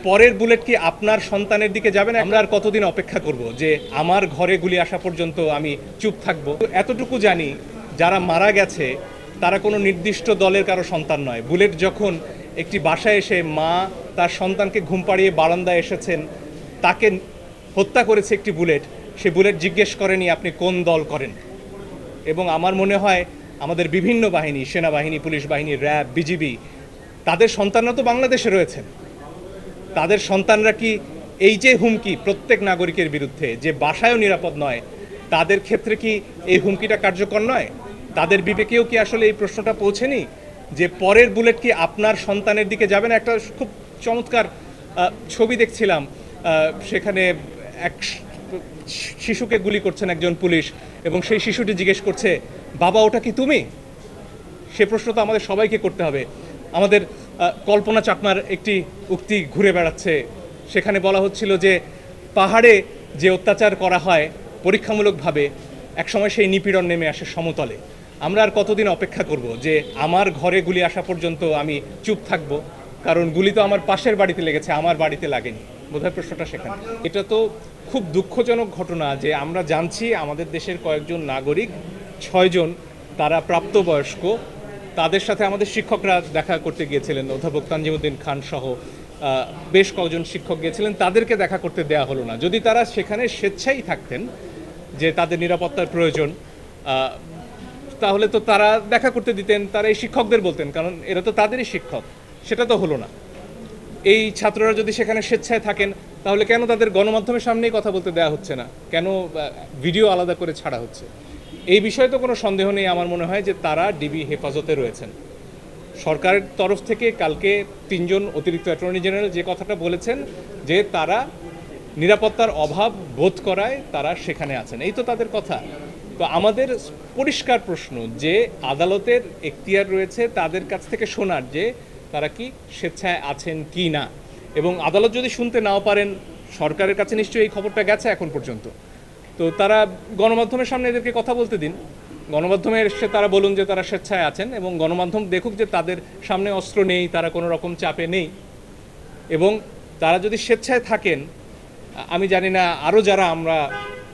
পরের বুলেট কি আপনার সন্তানের দিকে যাবে না? আমরা আর কতদিন অপেক্ষা করব যে আমার ঘরে গুলি আসা পর্যন্ত আমি চুপ থাকবো? এতটুকু জানি, যারা মারা গেছে তারা কোনো নির্দিষ্ট দলের কারো সন্তান নয়। বুলেট যখন একটি বাসায় এসে মা তার সন্তানকে ঘুম পাড়িয়ে বারান্দায় এসেছেন, তাকে হত্যা করেছে একটি বুলেট, সে বুলেট জিজ্ঞেস করেনি আপনি কোন দল করেন। এবং আমার মনে হয় আমাদের বিভিন্ন বাহিনী, সেনাবাহিনী, পুলিশ বাহিনী, র্যাব, বিজিবি, তাদের সন্তানরা তো বাংলাদেশে রয়েছেন। তাদের সন্তানরা কি এই যে হুমকি প্রত্যেক নাগরিকের বিরুদ্ধে, যে বাসায়ও নিরাপদ নয়, তাদের ক্ষেত্রে কি এই হুমকিটা কার্যকর নয়? তাদের বিবেকেও কি আসলে এই প্রশ্নটা পৌঁছেনি যে পরের বুলেট কি আপনার সন্তানের দিকে যাবে না? একটা খুব চমৎকার ছবি দেখছিলাম, সেখানে এক শিশুকে গুলি করছেন একজন পুলিশ, এবং সেই শিশুটি জিজ্ঞেস করছে, বাবা ওটা কি তুমি? সে প্রশ্ন তো আমাদের সবাইকে করতে হবে। আমাদের কল্পনা চাকমার একটি উক্তি ঘুরে বেড়াচ্ছে, সেখানে বলা হচ্ছিল যে পাহাড়ে যে অত্যাচার করা হয় পরীক্ষামূলকভাবে, একসময় সেই নিপীড়ন নেমে আসে সমতলে। আমরা আর কতদিন অপেক্ষা করব যে আমার ঘরে গুলি আসা পর্যন্ত আমি চুপ থাকব? কারণ গুলি তো আমার পাশের বাড়িতে লেগেছে, আমার বাড়িতে লাগেনি। বোধহয় প্রশ্নটা সেখানে। এটা তো খুব দুঃখজনক ঘটনা যে আমরা জানছি আমাদের দেশের কয়েকজন নাগরিক, 6 জন, তারা প্রাপ্তবয়স্ক, তাদের সাথে আমাদের শিক্ষকরা দেখা করতে গিয়েছিলেন, অধ্যাপক তানজিমুদ্দিন খান সহ বেশ কয়েকজন শিক্ষক গিয়েছিলেন, তাদেরকে দেখা করতে দেয়া হলো না। যদি তারা সেখানে স্বেচ্ছাই থাকতেন যে তাদের নিরাপত্তার প্রয়োজন, তাহলে তো তারা দেখা করতে দিতেন, তারা এই শিক্ষকদের বলতেন, কারণ এরা তো তাদেরই শিক্ষক। সেটা তো হলো না। এই ছাত্ররা যদি সেখানে স্বেচ্ছায় থাকেন, তাহলে কেন তাদের গণমাধ্যমের সামনেই কথা বলতে দেওয়া হচ্ছে না? কেন ভিডিও আলাদা করে ছাড়া হচ্ছে? এই বিষয়ে তো কোনো সন্দেহ নেই আমার মনে হয় যে তারা ডিবি হেফাজতে রয়েছেন। সরকারের তরফ থেকে কালকে 3 জন অতিরিক্ত অ্যাটর্নি জেনারেল যে কথাটা বলেছেন যে তারা নিরাপত্তার অভাব বোধ করায় তারা সেখানে আছেন, এই তো তাদের কথা। তো আমাদের পরিষ্কার প্রশ্ন যে আদালতের এখতিয়ার রয়েছে তাদের কাছ থেকে শোনার যে তারা কি স্বেচ্ছায় আছেন কি না। এবং আদালত যদি শুনতে নাও পারেন, সরকারের কাছে নিশ্চয়ই এই খবরটা গেছে এখন পর্যন্ত, তো তারা গণমাধ্যমের সামনে এদেরকে কথা বলতে দিন। গণমাধ্যমে এসে তারা বলুন যে তারা স্বেচ্ছায় আছেন, এবং গণমাধ্যম দেখুক যে তাদের সামনে অস্ত্র নেই, তারা কোনো রকম চাপে নেই। এবং তারা যদি স্বেচ্ছায় থাকেন, আমি জানি না আরও যারা আমরা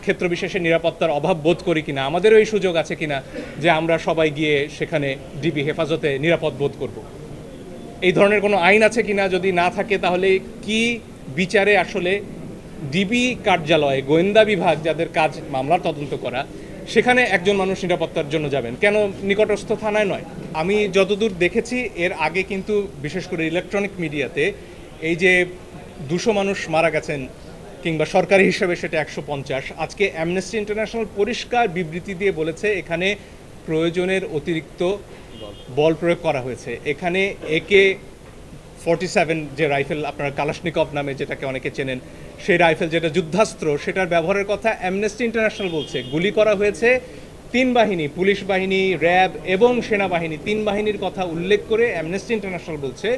ক্ষেত্র বিশেষে নিরাপত্তার অভাব বোধ করি কিনা, আমাদেরও এই সুযোগ আছে কিনা যে আমরা সবাই গিয়ে সেখানে ডিবি হেফাজতে নিরাপদ বোধ করব। এই ধরনের কোনো আইন আছে কিনা? যদি না থাকে তাহলে কি বিচারে আসলে ডিবি কার্যালয়ে, গোয়েন্দা বিভাগ যাদের কাজ মামলার তদন্ত করা, সেখানে একজন মানুষ নিরাপত্তার জন্য যাবেন কেন? নিকটস্থ থানায় নয়। আমি যতদূর দেখেছি এর আগে কিন্তু বিশেষ করে ইলেকট্রনিক মিডিয়াতে এই যে 200 মানুষ মারা গেছেন, কিংবা সরকারি হিসেবে সেটা 150, আজকে অ্যামনেস্টি ইন্টারন্যাশনাল পরিষ্কার বিবৃতি দিয়ে বলেছে এখানে প্রয়োজনের অতিরিক্ত বল প্রয়োগ করা হয়েছে। এখানে AK-47 যে রাইফেল, আপনারা কালাশনিকভ নামে যেটাকে অনেকে চেনেন, সেই রাইফেল যেটা যুদ্ধাস্ত্র, সেটার ব্যবহারের কথা অ্যামনেস্টি ইন্টারন্যাশনাল বলছে। গুলি করা হয়েছে 3 বাহিনী, পুলিশ বাহিনী, র্যাব এবং সেনাবাহিনী, 3 বাহিনীর কথা উল্লেখ করে অ্যামনেস্টি ইন্টারন্যাশনাল বলছে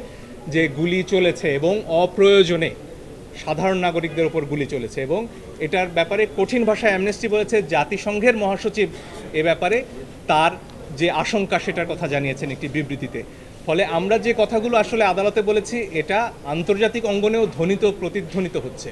যে গুলি চলেছে এবং অপ্রয়োজনে সাধারণ নাগরিকদের ওপর গুলি চলেছে। এবং এটার ব্যাপারে কঠিন ভাষায় অ্যামনেস্টি বলেছে জাতিসংঘের মহাসচিব এ ব্যাপারে তার যে আশঙ্কা সেটার কথা জানিয়েছেন একটি বিবৃতিতে। ফলে আমরা যে কথাগুলো আসলে আদালতে বলেছি, এটা আন্তর্জাতিক অঙ্গনেও ধ্বনিত, প্রতিধ্বনিত হচ্ছে।